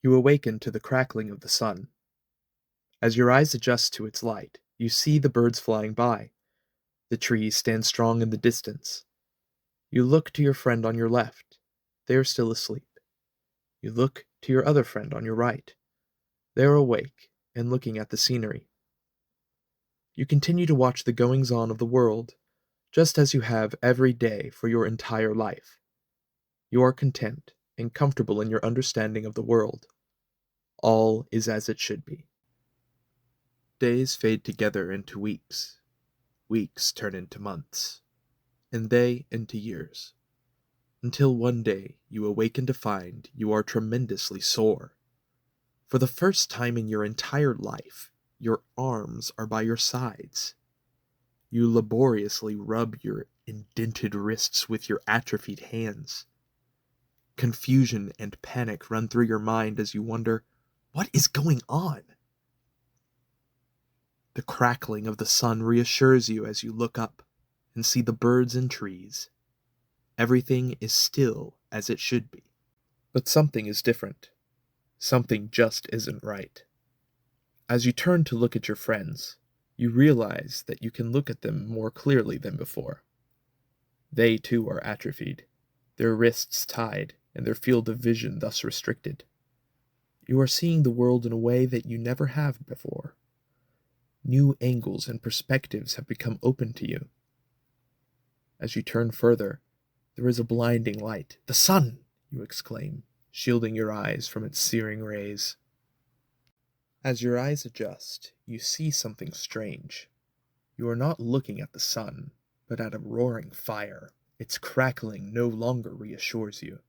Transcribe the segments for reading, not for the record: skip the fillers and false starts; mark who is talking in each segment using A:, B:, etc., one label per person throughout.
A: You awaken to the crackling of the sun. As your eyes adjust to its light, you see the birds flying by. The trees stand strong in the distance. You look to your friend on your left. They are still asleep. You look to your other friend on your right. They are awake and looking at the scenery. You continue to watch the goings-on of the world, just as you have every day for your entire life. You are content and comfortable in your understanding of the world. All is as it should be. Days fade together into weeks. Weeks turn into months, and they into years. Until one day you awaken to find you are tremendously sore. For the first time in your entire life, your arms are by your sides. You laboriously rub your indented wrists with your atrophied hands. Confusion and panic run through your mind as you wonder, what is going on? The crackling of the sun reassures you as you look up and see the birds and trees. Everything is still as it should be. But something is different. Something just isn't right. As you turn to look at your friends, you realize that you can look at them more clearly than before. They too are atrophied, their wrists tied, and their field of vision thus restricted. You are seeing the world in a way that you never have before. New angles and perspectives have become open to you. As you turn further, there is a blinding light. "The sun!" you exclaim, shielding your eyes from its searing rays. As your eyes adjust, you see something strange. You are not looking at the sun, but at a roaring fire. Its crackling no longer reassures you.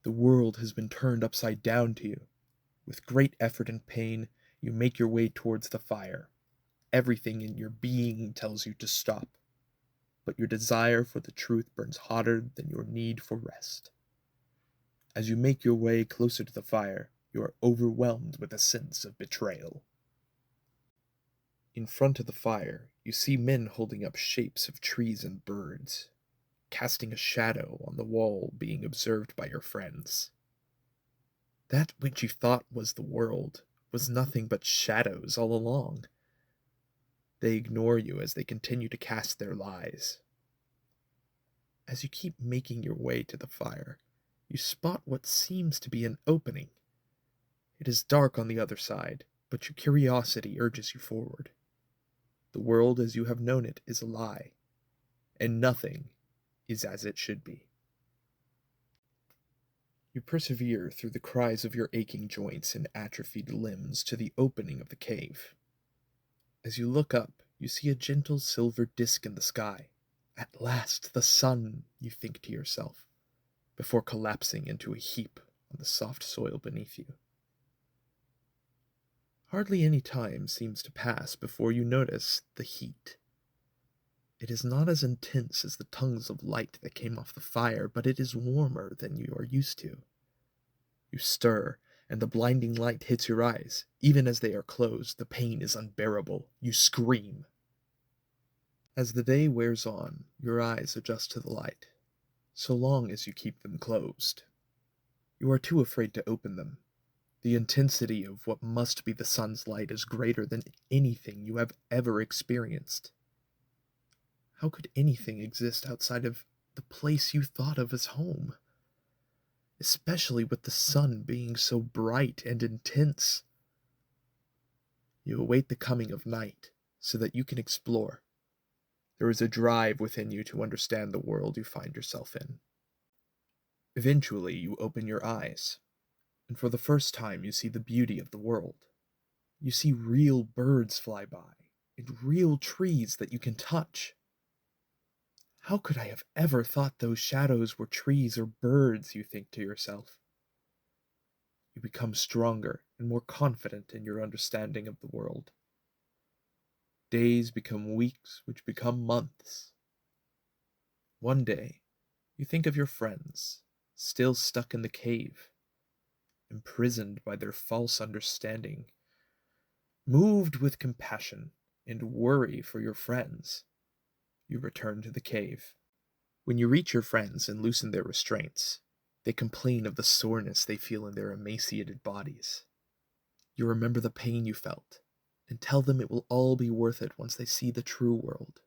A: The world has been turned upside down to you. With great effort and pain, you make your way towards the fire. Everything in your being tells you to stop, but your desire for the truth burns hotter than your need for rest. As you make your way closer to the fire, you are overwhelmed with a sense of betrayal. In front of the fire, you see men holding up shapes of trees and birds, casting a shadow on the wall being observed by your friends. That which you thought was the world was nothing but shadows all along. They ignore you as they continue to cast their lies. As you keep making your way to the fire, you spot what seems to be an opening. It is dark on the other side, but your curiosity urges you forward. The world as you have known it is a lie, and nothing is as it should be. You persevere through the cries of your aching joints and atrophied limbs to the opening of the cave. As you look up, you see a gentle silver disk in the sky. At last, the sun, you think to yourself, before collapsing into a heap on the soft soil beneath you. Hardly any time seems to pass before you notice the heat. It is not as intense as the tongues of light that came off the fire, but it is warmer than you are used to. You stir, and the blinding light hits your eyes. Even as they are closed, the pain is unbearable. You scream. As the day wears on, your eyes adjust to the light, so long as you keep them closed. You are too afraid to open them. The intensity of what must be the sun's light is greater than anything you have ever experienced. How could anything exist outside of the place you thought of as home? Especially with the sun being so bright and intense. You await the coming of night so that you can explore. There is a drive within you to understand the world you find yourself in. Eventually, you open your eyes, and for the first time you see the beauty of the world. You see real birds fly by, and real trees that you can touch. How could I have ever thought those shadows were trees or birds, you think to yourself. You become stronger and more confident in your understanding of the world. Days become weeks, which become months. One day, you think of your friends, still stuck in the cave, imprisoned by their false understanding. Moved with compassion and worry for your friends, you return to the cave. When you reach your friends and loosen their restraints, They complain of the soreness they feel in their emaciated bodies. You remember the pain you felt, and tell them it will all be worth it once they see the true world.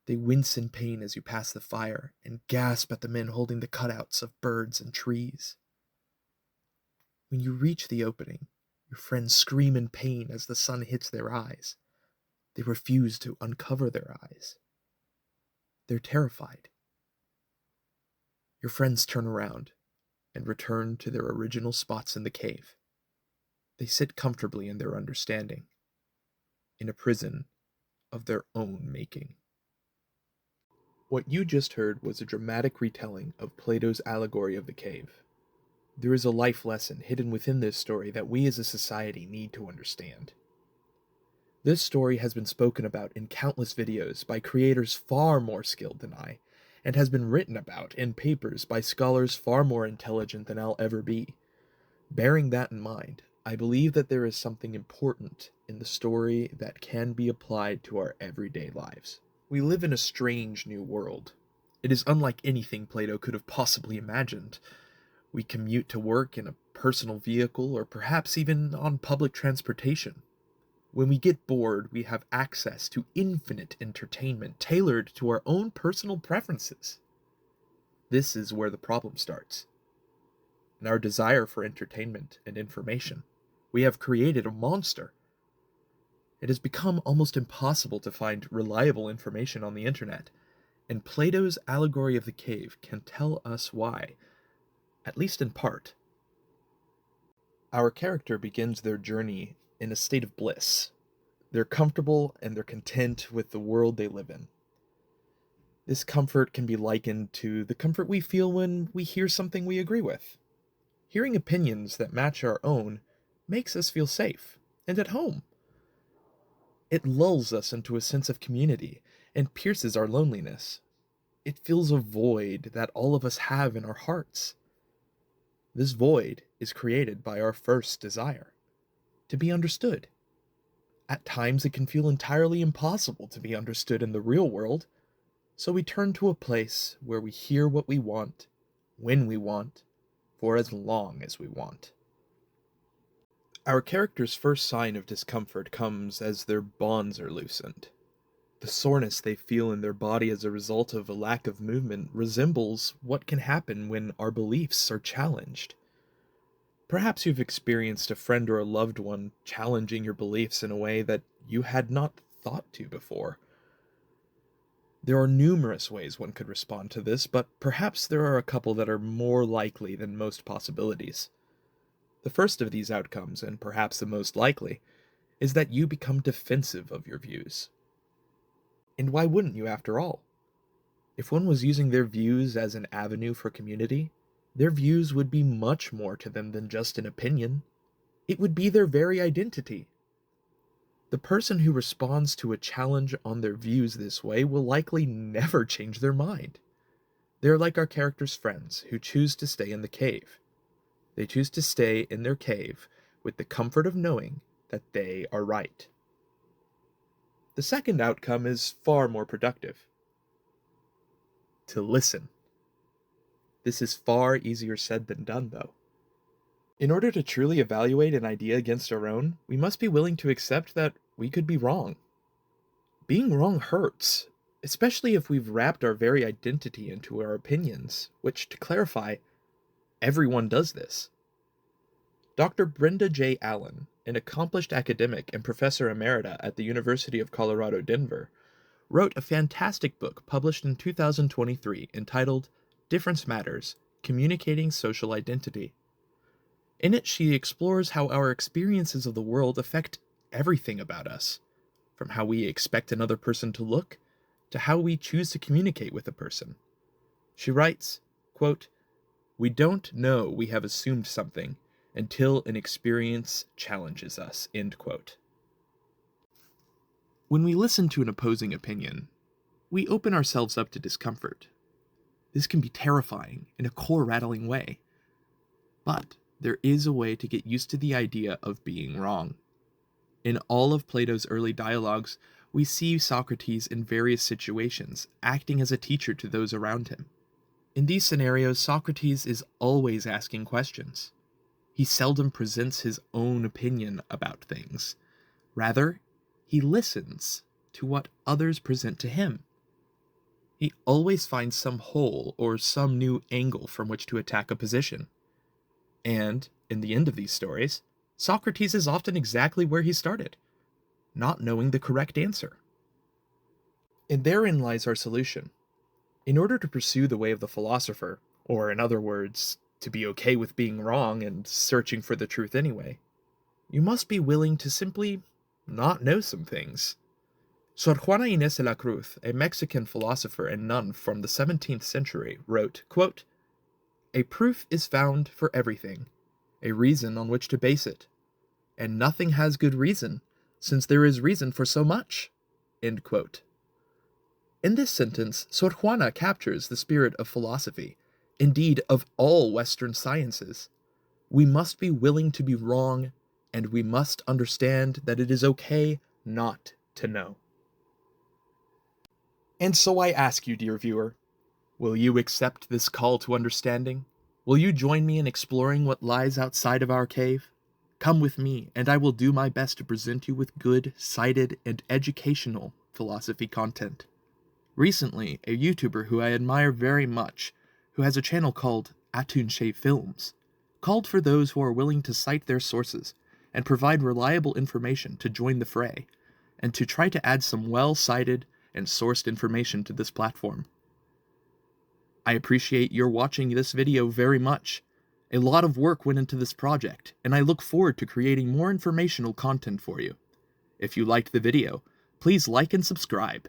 A: They wince in pain as you pass the fire, and gasp at the men holding the cutouts of birds and trees. When you reach the opening, your friends scream in pain as the sun hits their eyes. They refuse to uncover their eyes. They're terrified. Your friends turn around and return to their original spots in the cave. They sit comfortably in their understanding, in a prison of their own making. What you just heard was a dramatic retelling of Plato's Allegory of the Cave. There is a life lesson hidden within this story that we as a society need to understand. This story has been spoken about in countless videos by creators far more skilled than I, and has been written about in papers by scholars far more intelligent than I'll ever be. Bearing that in mind, I believe that there is something important in the story that can be applied to our everyday lives. We live in a strange new world. It is unlike anything Plato could have possibly imagined. We commute to work in a personal vehicle or perhaps even on public transportation. When we get bored, we have access to infinite entertainment tailored to our own personal preferences. This is where the problem starts. In our desire for entertainment and information, we have created a monster. It has become almost impossible to find reliable information on the internet, and Plato's Allegory of the Cave can tell us why, at least in part. Our character begins their journey in a state of bliss. They're comfortable and they're content with the world they live in. This comfort can be likened to the comfort we feel when we hear something we agree with. Hearing opinions that match our own makes us feel safe and at home. It lulls us into a sense of community and pierces our loneliness. It fills a void that all of us have in our hearts. This void is created by our first desire, to be understood. At times it can feel entirely impossible to be understood in the real world, so we turn to a place where we hear what we want, when we want, for as long as we want. Our character's first sign of discomfort comes as their bonds are loosened. The soreness they feel in their body as a result of a lack of movement resembles what can happen when our beliefs are challenged. Perhaps you've experienced a friend or a loved one challenging your beliefs in a way that you had not thought to before. There are numerous ways one could respond to this, but perhaps there are a couple that are more likely than most possibilities. The first of these outcomes, and perhaps the most likely, is that you become defensive of your views. And why wouldn't you, after all? If one was using their views as an avenue for community, their views would be much more to them than just an opinion. It would be their very identity. The person who responds to a challenge on their views this way will likely never change their mind. They're like our character's friends who choose to stay in the cave. They choose to stay in their cave with the comfort of knowing that they are right. The second outcome is far more productive. To listen. This is far easier said than done, though. In order to truly evaluate an idea against our own, we must be willing to accept that we could be wrong. Being wrong hurts, especially if we've wrapped our very identity into our opinions, which, to clarify, everyone does this. Dr. Brenda J. Allen, an accomplished academic and professor emerita at the University of Colorado, Denver, wrote a fantastic book published in 2023 entitled Difference Matters: Communicating Social Identity. In it, she explores how our experiences of the world affect everything about us, from how we expect another person to look, to how we choose to communicate with a person. She writes, quote, "We don't know we have assumed something until an experience challenges us," end quote. When we listen to an opposing opinion, we open ourselves up to discomfort. This can be terrifying in a core-rattling way. But there is a way to get used to the idea of being wrong. In all of Plato's early dialogues, we see Socrates in various situations, acting as a teacher to those around him. In these scenarios, Socrates is always asking questions. He seldom presents his own opinion about things. Rather, he listens to what others present to him. He always finds some hole or some new angle from which to attack a position. And, in the end of these stories, Socrates is often exactly where he started, not knowing the correct answer. And therein lies our solution. In order to pursue the way of the philosopher, or in other words, to be okay with being wrong and searching for the truth anyway, you must be willing to simply not know some things. Sor Juana Ines de la Cruz, a Mexican philosopher and nun from the 17th century, wrote, quote, "A proof is found for everything, a reason on which to base it, and nothing has good reason, since there is reason for so much." End quote. In this sentence, Sor Juana captures the spirit of philosophy, indeed of all Western sciences. We must be willing to be wrong, and we must understand that it is okay not to know. And so I ask you, dear viewer, will you accept this call to understanding? Will you join me in exploring what lies outside of our cave? Come with me, and I will do my best to present you with good, cited, and educational philosophy content. Recently, a YouTuber who I admire very much, who has a channel called Atunche Films, called for those who are willing to cite their sources and provide reliable information to join the fray, and to try to add some well-cited and sourced information to this platform. I appreciate your watching this video very much. A lot of work went into this project, and I look forward to creating more informational content for you. If you liked the video, please like and subscribe.